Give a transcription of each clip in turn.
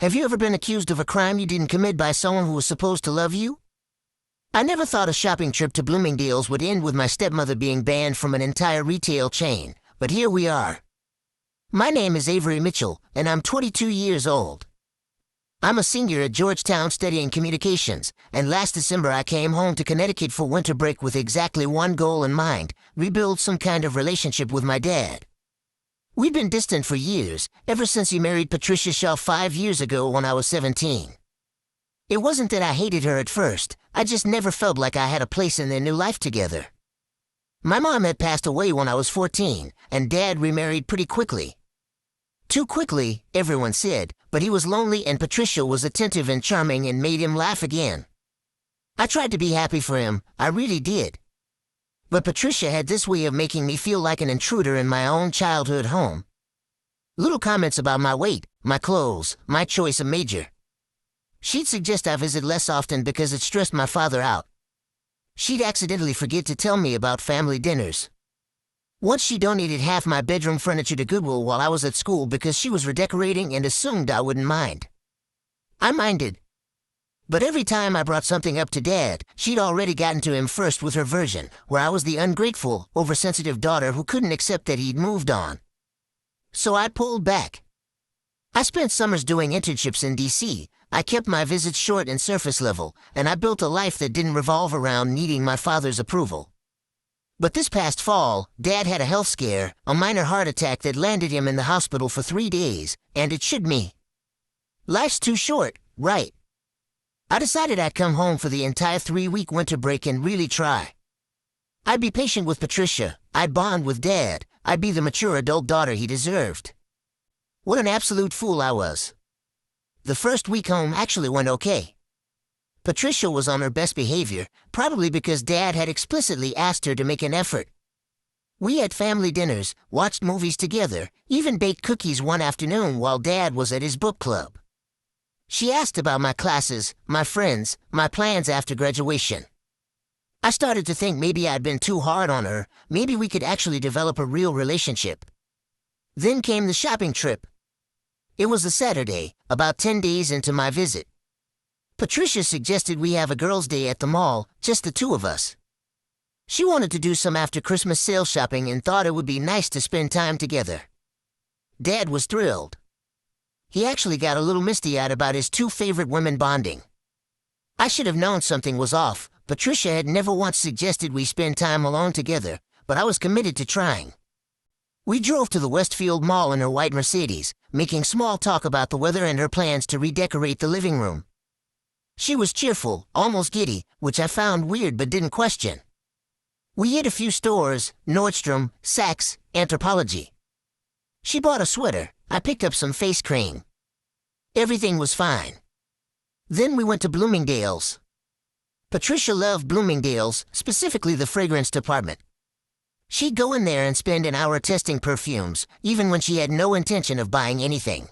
Have you ever been accused of a crime you didn't commit by someone who was supposed to love you? I never thought a shopping trip to Bloomingdale's would end with my stepmother being banned from an entire retail chain, but here we are. My name is Avery Mitchell, and I'm 22 years old. I'm a senior at Georgetown studying communications, and last December I came home to Connecticut for winter break with exactly one goal in mind: rebuild some kind of relationship with my dad. We'd been distant for years, ever since he married Patricia Shaw 5 years ago when I was 17. It wasn't that I hated her at first, I just never felt like I had a place in their new life together. My mom had passed away when I was 14, and Dad remarried pretty quickly. Too quickly, everyone said, but he was lonely and Patricia was attentive and charming and made him laugh again. I tried to be happy for him, I really did. But Patricia had this way of making me feel like an intruder in my own childhood home. Little comments about my weight, my clothes, my choice of major. She'd suggest I visit less often because it stressed my father out. She'd accidentally forget to tell me about family dinners. Once she donated half my bedroom furniture to Goodwill while I was at school because she was redecorating and assumed I wouldn't mind. I minded. But every time I brought something up to Dad, she'd already gotten to him first with her version, where I was the ungrateful, oversensitive daughter who couldn't accept that he'd moved on. So I pulled back. I spent summers doing internships in D.C., I kept my visits short and surface level, and I built a life that didn't revolve around needing my father's approval. But this past fall, Dad had a health scare, a minor heart attack that landed him in the hospital for 3 days, and it should me. Life's too short, right? I decided I'd come home for the entire 3-week winter break and really try. I'd be patient with Patricia, I'd bond with Dad, I'd be the mature adult daughter he deserved. What an absolute fool I was. The first week home actually went okay. Patricia was on her best behavior, probably because Dad had explicitly asked her to make an effort. We had family dinners, watched movies together, even baked cookies one afternoon while Dad was at his book club. She asked about my classes, my friends, my plans after graduation. I started to think maybe I'd been too hard on her, maybe we could actually develop a real relationship. Then came the shopping trip. It was a Saturday, about 10 days into my visit. Patricia suggested we have a girls' day at the mall, just the two of us. She wanted to do some after-Christmas sale shopping and thought it would be nice to spend time together. Dad was thrilled. He actually got a little misty-eyed about his two favorite women bonding. I should have known something was off. Patricia had never once suggested we spend time alone together, but I was committed to trying. We drove to the Westfield Mall in her white Mercedes, making small talk about the weather and her plans to redecorate the living room. She was cheerful, almost giddy, which I found weird but didn't question. We hit a few stores: Nordstrom, Saks, Anthropologie. She bought a sweater, I picked up some face cream. Everything was fine. Then we went to Bloomingdale's. Patricia loved Bloomingdale's, specifically the fragrance department. She'd go in there and spend an hour testing perfumes, even when she had no intention of buying anything.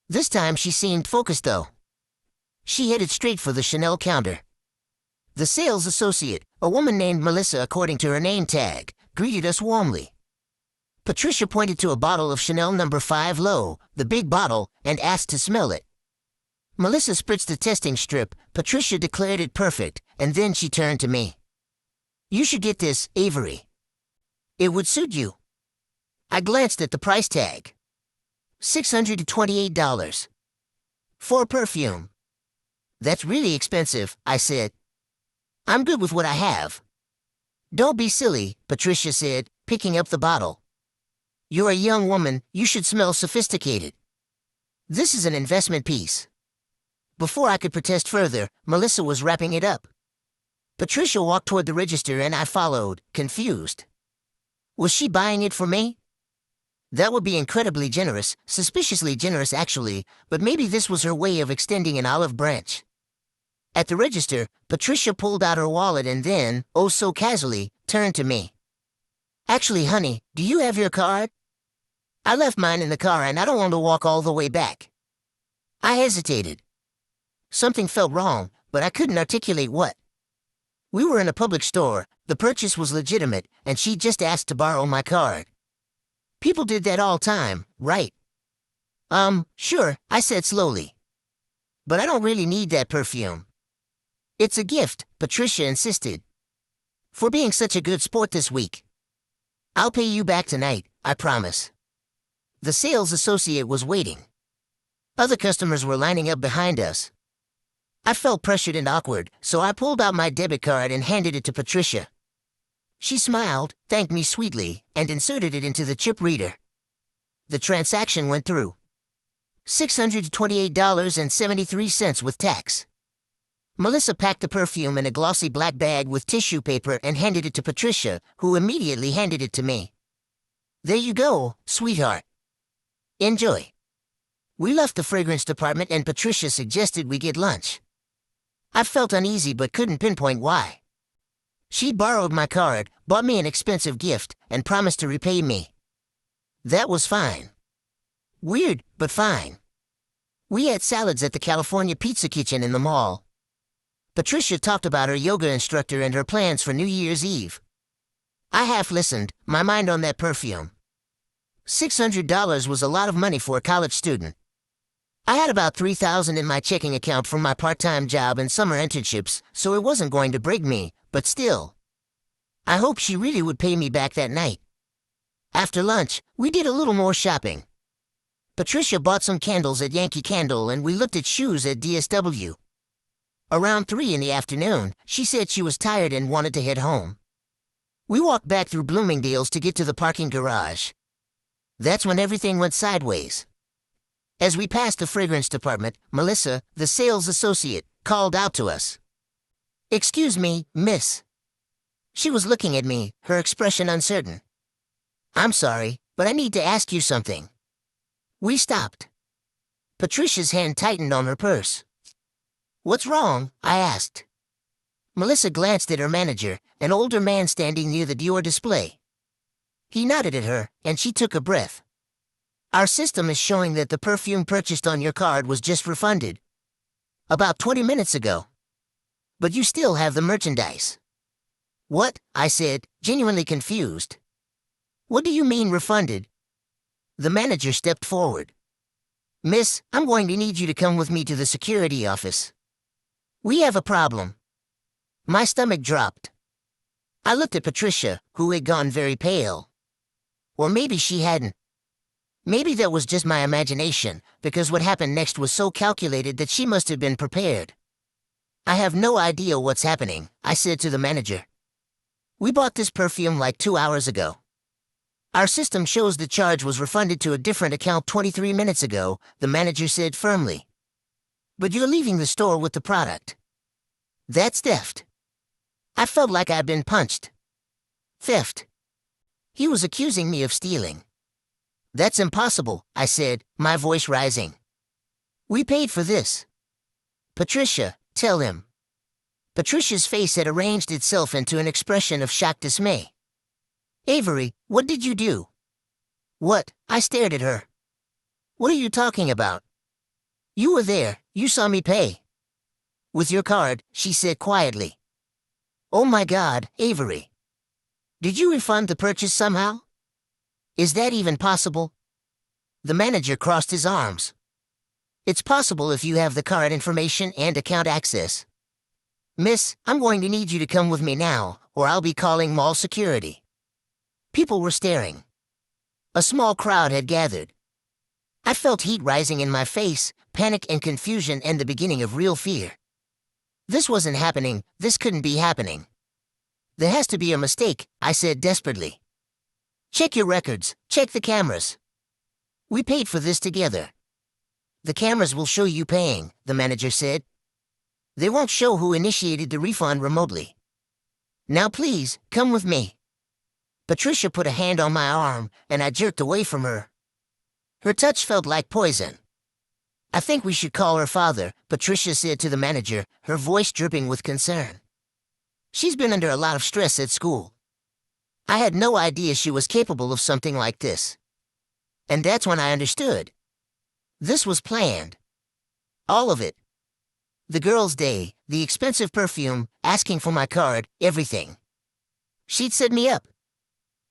This time she seemed focused though. She headed straight for the Chanel counter. The sales associate, a woman named Melissa according to her name tag, greeted us warmly. Patricia pointed to a bottle of Chanel No. 5 Low, the big bottle, and asked to smell it. Melissa spritzed the testing strip, Patricia declared it perfect, and then she turned to me. "You should get this, Avery. It would suit you." I glanced at the price tag. $628. For perfume. "That's really expensive," I said. "I'm good with what I have." "Don't be silly," Patricia said, picking up the bottle. "You're a young woman, you should smell sophisticated. This is an investment piece." Before I could protest further, Melissa was wrapping it up. Patricia walked toward the register and I followed, confused. Was she buying it for me? That would be incredibly generous, suspiciously generous actually, but maybe this was her way of extending an olive branch. At the register, Patricia pulled out her wallet and then, oh so casually, turned to me. "Actually, honey, do you have your card? I left mine in the car and I don't want to walk all the way back." I hesitated. Something felt wrong, but I couldn't articulate what. We were in a public store, the purchase was legitimate, and she just asked to borrow my card. People did that all time, right? Sure, I said slowly. but I don't really need that perfume. It's a gift, Patricia insisted. For being such a good sport this week. I'll pay you back tonight, I promise. The sales associate was waiting. Other customers were lining up behind us. I felt pressured and awkward, so I pulled out my debit card and handed it to Patricia. She smiled, thanked me sweetly, and inserted it into the chip reader. The transaction went through. $628.73 with tax. Melissa packed the perfume in a glossy black bag with tissue paper and handed it to Patricia, who immediately handed it to me. There you go, sweetheart. Enjoy. We left the fragrance department and Patricia suggested we get lunch. I felt uneasy but couldn't pinpoint why. She borrowed my card, bought me an expensive gift, and promised to repay me. That was fine. Weird, but fine. We had salads at the California Pizza Kitchen in the mall. Patricia talked about her yoga instructor and her plans for New Year's Eve. I half listened, my mind on that perfume. $600 was a lot of money for a college student. I had about $3,000 in my checking account from my part-time job and summer internships, so it wasn't going to break me, but still. I hoped she really would pay me back that night. After lunch, we did a little more shopping. Patricia bought some candles at Yankee Candle and we looked at shoes at DSW. Around 3 in the afternoon, she said she was tired and wanted to head home. We walked back through Bloomingdale's to get to the parking garage. That's when everything went sideways. As we passed the fragrance department, Melissa, the sales associate, called out to us. "Excuse me, miss." She was looking at me, her expression uncertain. "I'm sorry, but I need to ask you something." We stopped. Patricia's hand tightened on her purse. "What's wrong?" I asked. Melissa glanced at her manager, an older man standing near the Dior display. He nodded at her, and she took a breath. "Our system is showing that the perfume purchased on your card was just refunded. About 20 minutes ago. But you still have the merchandise." "What?" I said, genuinely confused. "What do you mean refunded?" The manager stepped forward. "Miss, I'm going to need you to come with me to the security office. We have a problem." My stomach dropped. I looked at Patricia, who had gone very pale. Or maybe she hadn't. Maybe that was just my imagination, because what happened next was so calculated that she must have been prepared. "I have no idea what's happening," I said to the manager. "We bought this perfume like 2 hours ago. Our system shows the charge was refunded to a different account 23 minutes ago," the manager said firmly. "But you're leaving the store with the product. That's theft." I felt like I'd been punched. Theft. He was accusing me of stealing. "That's impossible," I said, my voice rising. "We paid for this." "Patricia, tell him." Patricia's face had arranged itself into an expression of shocked dismay. "Avery, what did you do?" "What?" I stared at her. "What are you talking about?" "You were there. You saw me pay." "With your card," she said quietly. "Oh my God, Avery. Did you refund the purchase somehow? Is that even possible?" The manager crossed his arms. "It's possible if you have the card information and account access. Miss, I'm going to need you to come with me now, or I'll be calling mall security." People were staring. A small crowd had gathered. I felt heat rising in my face, panic and confusion and the beginning of real fear. This wasn't happening, this couldn't be happening. "There has to be a mistake," I said desperately. "Check your records, check the cameras. We paid for this together." "The cameras will show you paying," the manager said. "They won't show who initiated the refund remotely. Now please, come with me." Patricia put a hand on my arm, and I jerked away from her. Her touch felt like poison. "I think we should call her father," Patricia said to the manager, her voice dripping with concern. "She's been under a lot of stress at school." I had no idea she was capable of something like this. And that's when I understood. This was planned. All of it. The girl's day, the expensive perfume, asking for my card, everything. She'd set me up.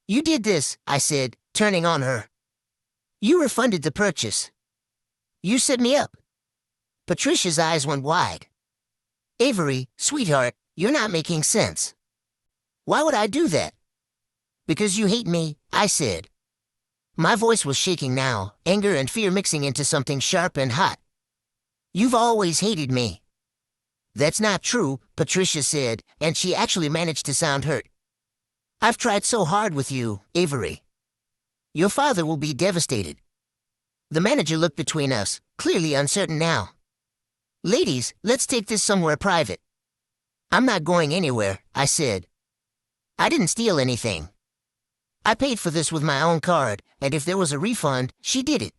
"You did this," I said, turning on her. "You refunded the purchase. You set me up." Patricia's eyes went wide. Avery, sweetheart, you're not making sense. Why would I do that? Because you hate me, I said. My voice was shaking now, anger and fear mixing into something sharp and hot. You've always hated me. That's not true, Patricia said, and she actually managed to sound hurt. I've tried so hard with you, Avery. Your father will be devastated. The manager looked between us, clearly uncertain now. Ladies, let's take this somewhere private. I'm not going anywhere, I said. I didn't steal anything. I paid for this with my own card, and if there was a refund, she did it.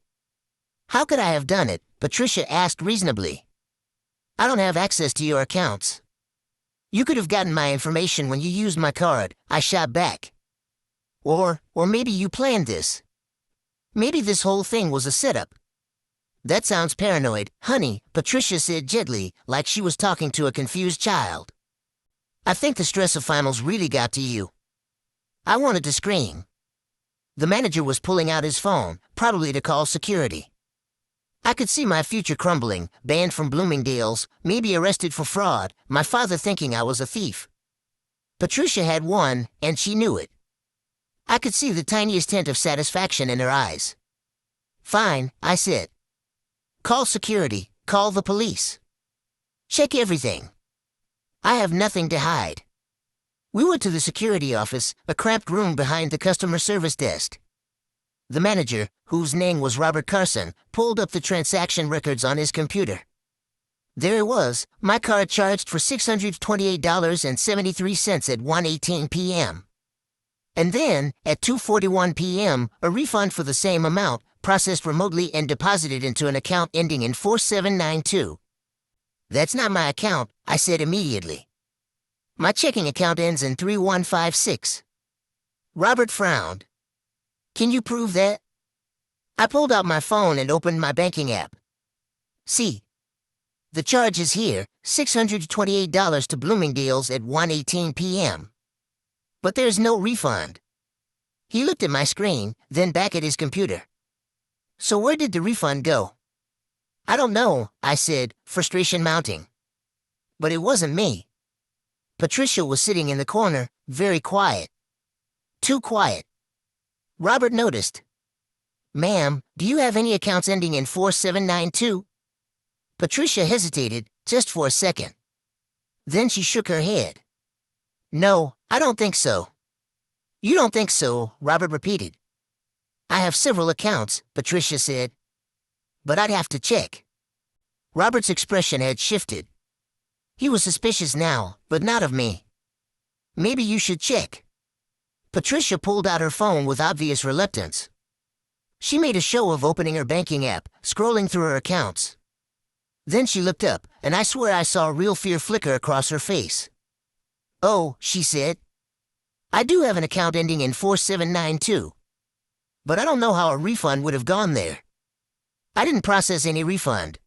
How could I have done it? Patricia asked reasonably. I don't have access to your accounts. You could have gotten my information when you used my card, I shot back. Or maybe you planned this. Maybe this whole thing was a setup. That sounds paranoid, honey, Patricia said gently, like she was talking to a confused child. I think the stress of finals really got to you. I wanted to scream. The manager was pulling out his phone, probably to call security. I could see my future crumbling, banned from Bloomingdale's, maybe arrested for fraud, my father thinking I was a thief. Patricia had won, and she knew it. I could see the tiniest hint of satisfaction in her eyes. Fine, I said. Call security, call the police. Check everything. I have nothing to hide. We went to the security office, a cramped room behind the customer service desk. The manager, whose name was Robert Carson, pulled up the transaction records on his computer. There it was, my card charged for $628.73 at 1:18 p.m. And then, at 2:41 p.m., a refund for the same amount, processed remotely and deposited into an account ending in 4792. That's not my account, I said immediately. My checking account ends in 3156. Robert frowned. Can you prove that? I pulled out my phone and opened my banking app. See. The charge is here, $628 to Bloomingdale's at 1:18 p.m. But there's no refund. He looked at my screen, then back at his computer. So where did the refund go? I don't know, I said, frustration mounting. But it wasn't me. Patricia was sitting in the corner, very quiet. Too quiet. Robert noticed. Ma'am, do you have any accounts ending in 4792? Patricia hesitated, just for a second. Then she shook her head. No, I don't think so. You don't think so, Robert repeated. I have several accounts, Patricia said. But I'd have to check. Robert's expression had shifted. He was suspicious now, but not of me. Maybe you should check. Patricia pulled out her phone with obvious reluctance. She made a show of opening her banking app, scrolling through her accounts. Then she looked up, and I swear I saw real fear flicker across her face. Oh, she said. I do have an account ending in 4792. But I don't know how a refund would have gone there. I didn't process any refund.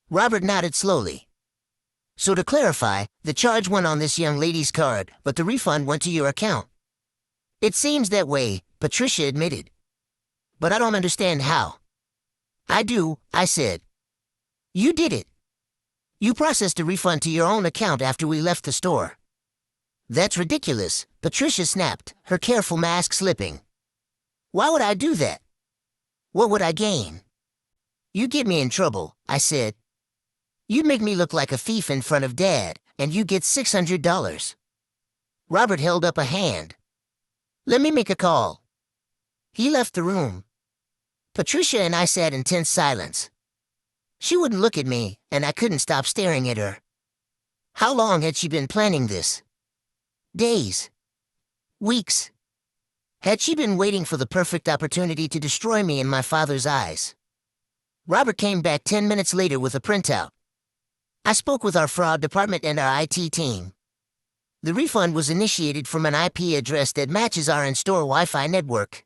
Robert nodded slowly. So to clarify, the charge went on this young lady's card, but the refund went to your account. It seems that way, Patricia admitted. But I don't understand how. I do, I said. You did it. You processed a refund to your own account after we left the store. That's ridiculous, Patricia snapped, her careful mask slipping. Why would I do that? What would I gain? You'd get me in trouble, I said. You'd make me look like a thief in front of Dad, and you get $600. Robert held up a hand. Let me make a call. He left the room. Patricia and I sat in tense silence. She wouldn't look at me, and I couldn't stop staring at her. How long had she been planning this? Days. Weeks. Had she been waiting for the perfect opportunity to destroy me in my father's eyes? Robert came back 10 minutes later with a printout. I spoke with our fraud department and our IT team. The refund was initiated from an IP address that matches our in-store Wi-Fi network.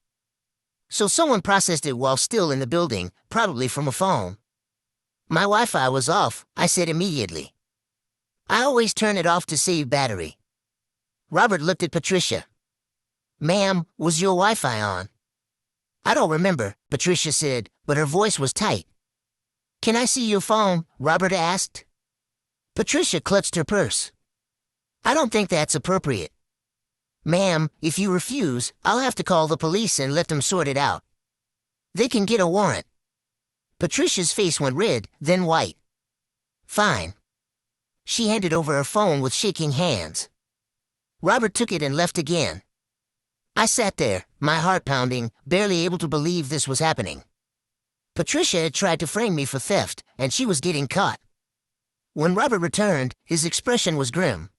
So someone processed it while still in the building, probably from a phone. My Wi-Fi was off, I said immediately. I always turn it off to save battery. Robert looked at Patricia. Ma'am, was your Wi-Fi on? I don't remember, Patricia said, but her voice was tight. "Can I see your phone?" Robert asked. Patricia clutched her purse. "I don't think that's appropriate." "Ma'am, if you refuse, I'll have to call the police and let them sort it out. They can get a warrant." Patricia's face went red, then white. "Fine." She handed over her phone with shaking hands. Robert took it and left again. I sat there, my heart pounding, barely able to believe this was happening. Patricia had tried to frame me for theft, and she was getting caught. When Robert returned, his expression was grim.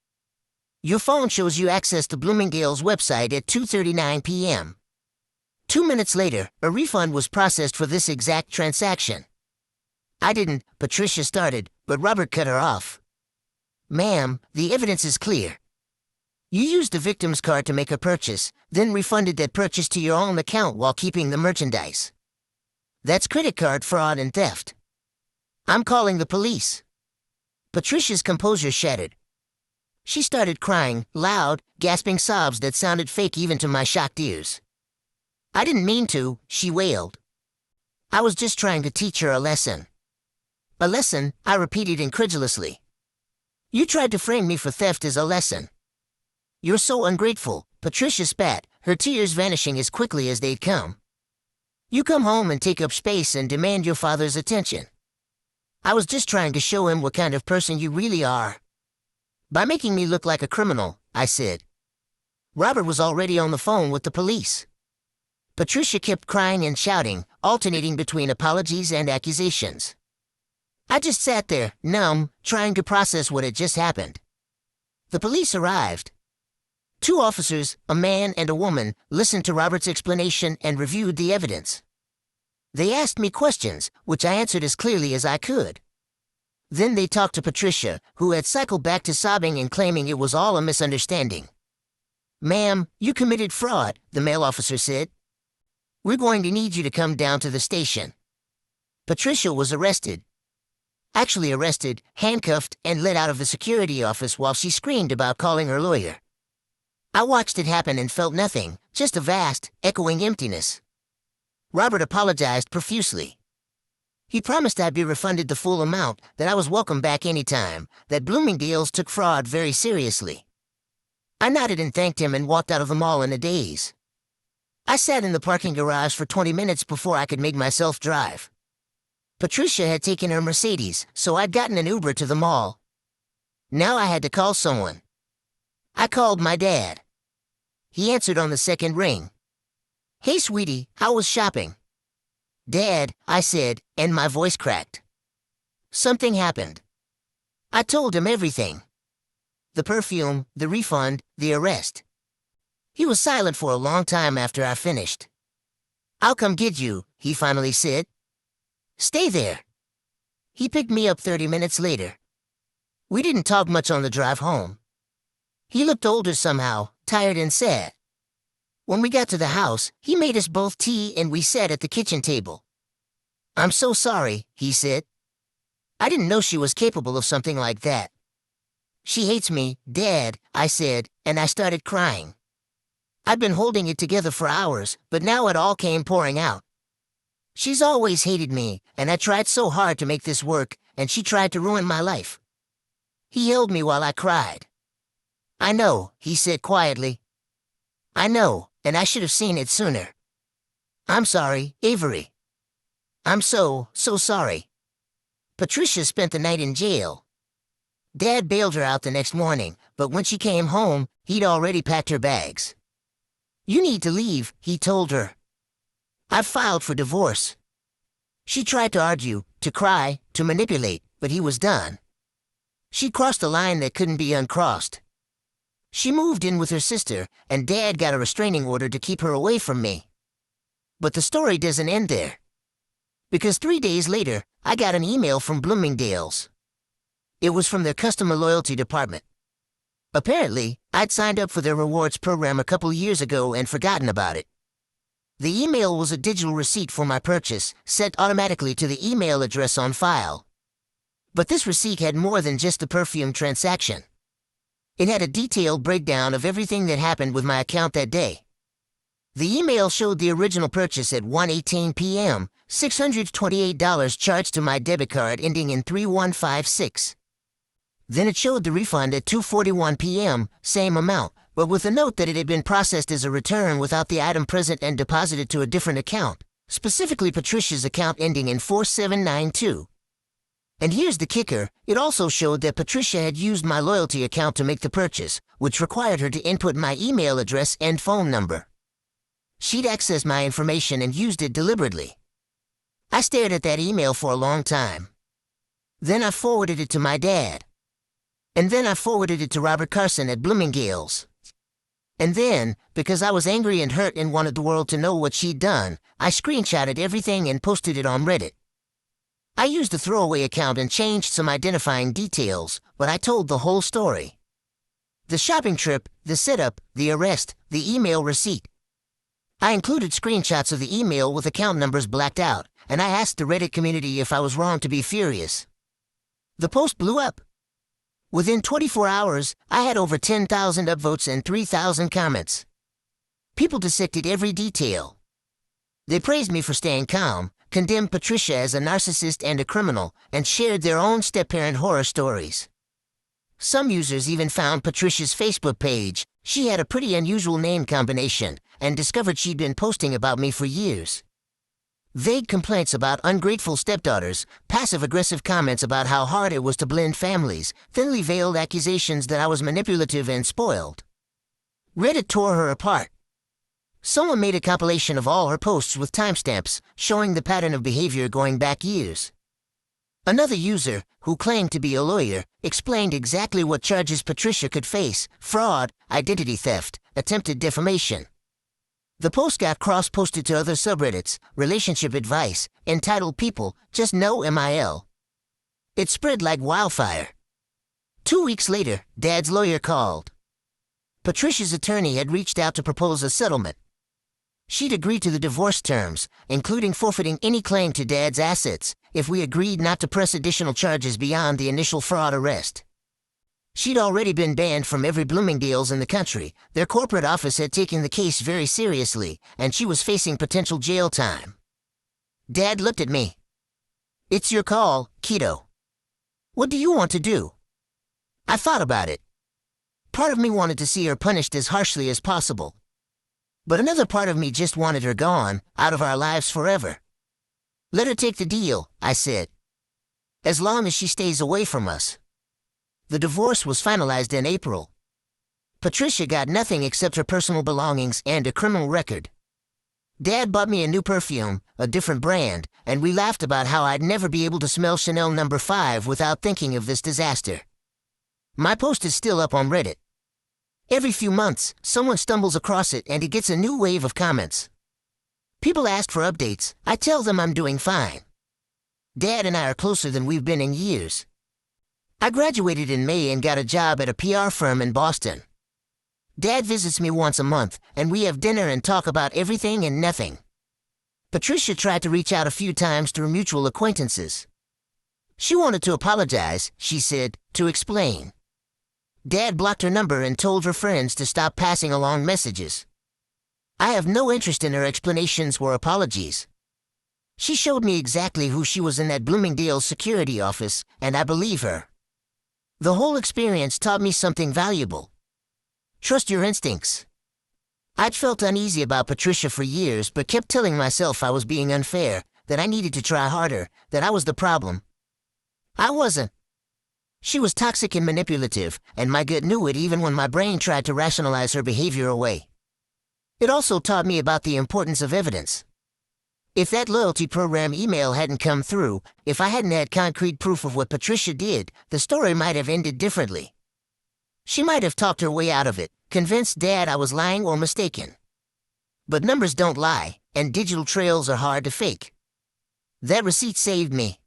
"Your phone shows you access to Bloomingdale's website at 2:39 p.m. 2 minutes later, a refund was processed for this exact transaction." "I didn't," Patricia started, but Robert cut her off. "Ma'am, the evidence is clear. You used the victim's card to make a purchase, then refunded that purchase to your own account while keeping the merchandise. That's credit card fraud and theft. I'm calling the police." Patricia's composure shattered. She started crying, loud, gasping sobs that sounded fake even to my shocked ears. "I didn't mean to," she wailed. "I was just trying to teach her a lesson." "A lesson?" I repeated incredulously. "You tried to frame me for theft as a lesson." "You're so ungrateful," Patricia spat, her tears vanishing as quickly as they'd come. "You come home and take up space and demand your father's attention. I was just trying to show him what kind of person you really are." "By making me look like a criminal," I said. Robert was already on the phone with the police. Patricia kept crying and shouting, alternating between apologies and accusations. I just sat there, numb, trying to process what had just happened. The police arrived. 2 officers, a man and a woman, listened to Robert's explanation and reviewed the evidence. They asked me questions, which I answered as clearly as I could. Then they talked to Patricia, who had cycled back to sobbing and claiming it was all a misunderstanding. "Ma'am, you committed fraud," the male officer said. "We're going to need you to come down to the station." Patricia was arrested. Actually arrested, handcuffed, and led out of the security office while she screamed about calling her lawyer. I watched it happen and felt nothing, just a vast, echoing emptiness. Robert apologized profusely. He promised I'd be refunded the full amount, that I was welcome back anytime, that Bloomingdale's took fraud very seriously. I nodded and thanked him and walked out of the mall in a daze. I sat in the parking garage for 20 minutes before I could make myself drive. Patricia had taken her Mercedes, so I'd gotten an Uber to the mall. Now I had to call someone. I called my dad. He answered on the second ring. "Hey, sweetie, how was shopping?" "Dad," I said, and my voice cracked. Something happened. I told him everything. The perfume, the refund, the arrest. He was silent for a long time after I finished. "I'll come get you," he finally said. "Stay there." He picked me up 30 minutes later. We didn't talk much on the drive home. He looked older somehow, tired and sad. When we got to the house, he made us both tea and we sat at the kitchen table. "I'm so sorry," he said. I didn't know she was capable of something like that. "She hates me, Dad," I said, and I started crying. I'd been holding it together for hours, but now it all came pouring out. She's always hated me, and I tried so hard to make this work, and she tried to ruin my life. He held me while I cried. "I know," he said quietly. "I know, and I should have seen it sooner. I'm sorry, Avery. I'm so sorry." Patricia spent the night in jail. Dad bailed her out the next morning, but when she came home, he'd already packed her bags. "You need to leave," he told her. "I've filed for divorce." She tried to argue, to cry, to manipulate, but he was done. She crossed a line that couldn't be uncrossed. She moved in with her sister, and Dad got a restraining order to keep her away from me. But the story doesn't end there. Because 3 days later, I got an email from Bloomingdale's. It was from their customer loyalty department. Apparently, I'd signed up for their rewards program a couple years ago and forgotten about it. The email was a digital receipt for my purchase, sent automatically to the email address on file. But this receipt had more than just the perfume transaction. It had a detailed breakdown of everything that happened with my account that day. The email showed the original purchase at 1:18 p.m., $628 charged to my debit card ending in 3156. Then it showed the refund at 2:41 p.m., same amount, but with a note that it had been processed as a return without the item present and deposited to a different account, specifically Patricia's account ending in 4792. And here's the kicker, it also showed that Patricia had used my loyalty account to make the purchase, which required her to input my email address and phone number. She'd accessed my information and used it deliberately. I stared at that email for a long time. Then I forwarded it to my dad. And then I forwarded it to Robert Carson at Bloomingdale's. And then, because I was angry and hurt and wanted the world to know what she'd done, I screenshotted everything and posted it on Reddit. I used a throwaway account and changed some identifying details, but I told the whole story. The shopping trip, the setup, the arrest, the email receipt. I included screenshots of the email with account numbers blacked out, and I asked the Reddit community if I was wrong to be furious. The post blew up. Within 24 hours, I had over 10,000 upvotes and 3,000 comments. People dissected every detail. They praised me for staying calm, condemned Patricia as a narcissist and a criminal, and shared their own step-parent horror stories. Some users even found Patricia's Facebook page. She had a pretty unusual name combination, and discovered she'd been posting about me for years. Vague complaints about ungrateful stepdaughters, passive-aggressive comments about how hard it was to blend families, thinly veiled accusations that I was manipulative and spoiled. Reddit tore her apart. Someone made a compilation of all her posts with timestamps, showing the pattern of behavior going back years. Another user, who claimed to be a lawyer, explained exactly what charges Patricia could face: fraud, identity theft, attempted defamation. The post got cross-posted to other subreddits, relationship advice, entitled people, just no MIL. It spread like wildfire. 2 weeks later, Dad's lawyer called. Patricia's attorney had reached out to propose a settlement. She'd agreed to the divorce terms, including forfeiting any claim to Dad's assets, if we agreed not to press additional charges beyond the initial fraud arrest. She'd already been banned from every Bloomingdale's in the country. Their corporate office had taken the case very seriously, and she was facing potential jail time. Dad looked at me. "It's your call, kiddo. What do you want to do?" I thought about it. Part of me wanted to see her punished as harshly as possible. But another part of me just wanted her gone, out of our lives forever. "Let her take the deal," I said. "As long as she stays away from us." The divorce was finalized in April. Patricia got nothing except her personal belongings and a criminal record. Dad bought me a new perfume, a different brand, and we laughed about how I'd never be able to smell Chanel No. 5 without thinking of this disaster. My post is still up on Reddit. Every few months, someone stumbles across it and it gets a new wave of comments. People ask for updates. I tell them I'm doing fine. Dad and I are closer than we've been in years. I graduated in May and got a job at a PR firm in Boston. Dad visits me once a month, and we have dinner and talk about everything and nothing. Patricia tried to reach out a few times through mutual acquaintances. She wanted to apologize, she said, to explain. Dad blocked her number and told her friends to stop passing along messages. I have no interest in her explanations or apologies. She showed me exactly who she was in that Bloomingdale's security office, and I believe her. The whole experience taught me something valuable. Trust your instincts. I'd felt uneasy about Patricia for years, but kept telling myself I was being unfair, that I needed to try harder, that I was the problem. I wasn't. She was toxic and manipulative, and my gut knew it even when my brain tried to rationalize her behavior away. It also taught me about the importance of evidence. If that loyalty program email hadn't come through, if I hadn't had concrete proof of what Patricia did, the story might have ended differently. She might have talked her way out of it, convinced Dad I was lying or mistaken. But numbers don't lie, and digital trails are hard to fake. That receipt saved me.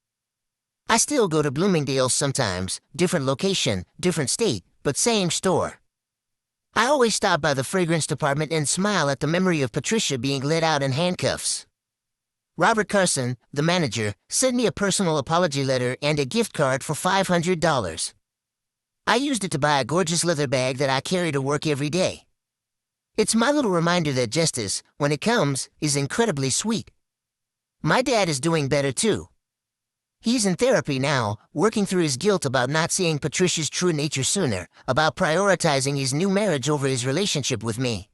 I still go to Bloomingdale's sometimes, different location, different state, but same store. I always stop by the fragrance department and smile at the memory of Patricia being let out in handcuffs. Robert Carson, the manager, sent me a personal apology letter and a gift card for $500. I used it to buy a gorgeous leather bag that I carry to work every day. It's my little reminder that justice, when it comes, is incredibly sweet. My dad is doing better too. He's in therapy now, working through his guilt about not seeing Patricia's true nature sooner, about prioritizing his new marriage over his relationship with me.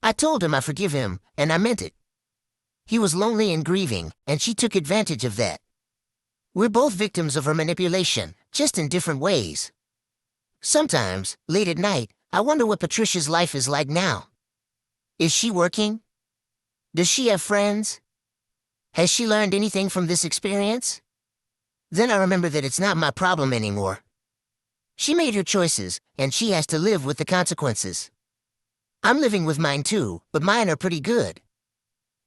I told him I forgive him, and I meant it. He was lonely and grieving, and she took advantage of that. We're both victims of her manipulation, just in different ways. Sometimes, late at night, I wonder what Patricia's life is like now. Is she working? Does she have friends? Has she learned anything from this experience? Then I remember that it's not my problem anymore. She made her choices, and she has to live with the consequences. I'm living with mine too, but mine are pretty good.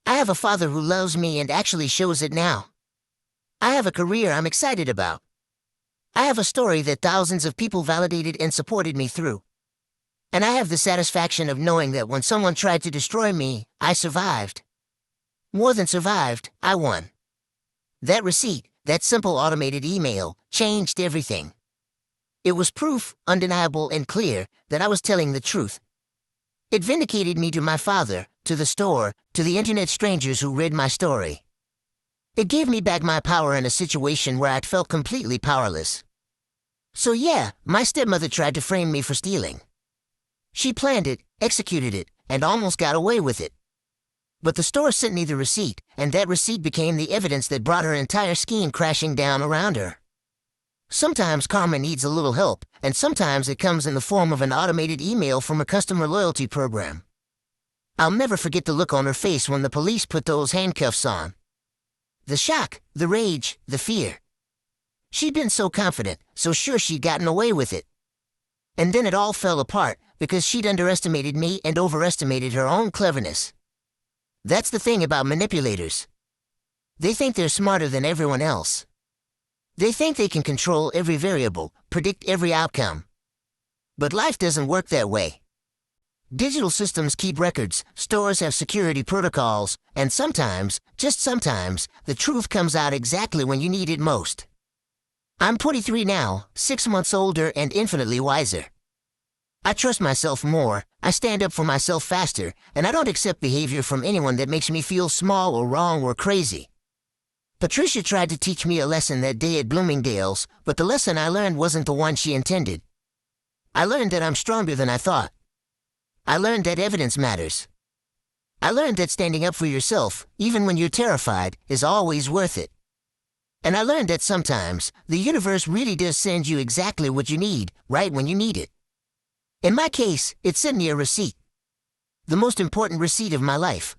I have a father who loves me and actually shows it now. I have a career I'm excited about. I have a story that thousands of people validated and supported me through. And I have the satisfaction of knowing that when someone tried to destroy me, I survived. More than survived, I won. That receipt, that simple automated email, changed everything. It was proof, undeniable and clear, that I was telling the truth. It vindicated me to my father, to the store, to the internet strangers who read my story. It gave me back my power in a situation where I'd felt completely powerless. So yeah, my stepmother tried to frame me for stealing. She planned it, executed it, and almost got away with it. But the store sent me the receipt, and that receipt became the evidence that brought her entire scheme crashing down around her. Sometimes karma needs a little help, and sometimes it comes in the form of an automated email from a customer loyalty program. I'll never forget the look on her face when the police put those handcuffs on. The shock, the rage, the fear. She'd been so confident, so sure she'd gotten away with it. And then it all fell apart, because she'd underestimated me and overestimated her own cleverness. That's the thing about manipulators. They think they're smarter than everyone else. They think they can control every variable, predict every outcome. But life doesn't work that way. Digital systems keep records, stores have security protocols, and sometimes, just sometimes, the truth comes out exactly when you need it most. I'm 23 now, 6 months older and infinitely wiser. I trust myself more, I stand up for myself faster, and I don't accept behavior from anyone that makes me feel small or wrong or crazy. Patricia tried to teach me a lesson that day at Bloomingdale's, but the lesson I learned wasn't the one she intended. I learned that I'm stronger than I thought. I learned that evidence matters. I learned that standing up for yourself, even when you're terrified, is always worth it. And I learned that sometimes, the universe really does send you exactly what you need, right when you need it. In my case, it sent me a receipt. The most important receipt of my life.